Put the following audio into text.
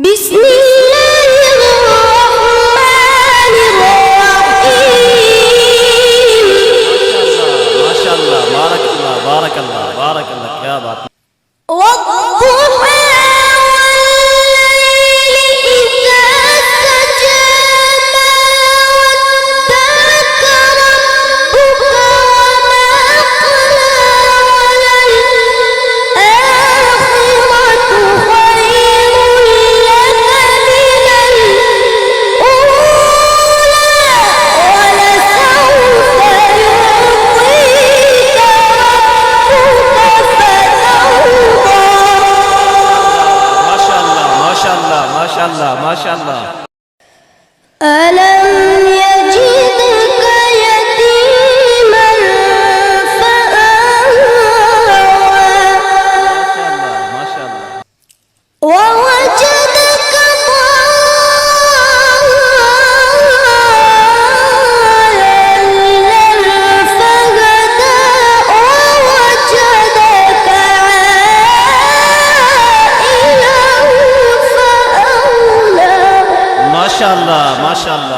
بسم الله الرحمن الرحيم. ما شاء الله بارك الله بارك الله بارك الله يا بات. والضحى والليل إذا سجى ما ودعك ربك وما قلى وللآخرة خير لك من الأولى ولسوف يعطيك ربك فترضى. ما شاء الله ما شاء الله ما شاء الله ما شاء الله. ألم يجدك يتيما فآوى ما شاء الله ووجدك ضالا فهدى ووجدك عائلا فأغنى. ما شاء الله ما شاء الله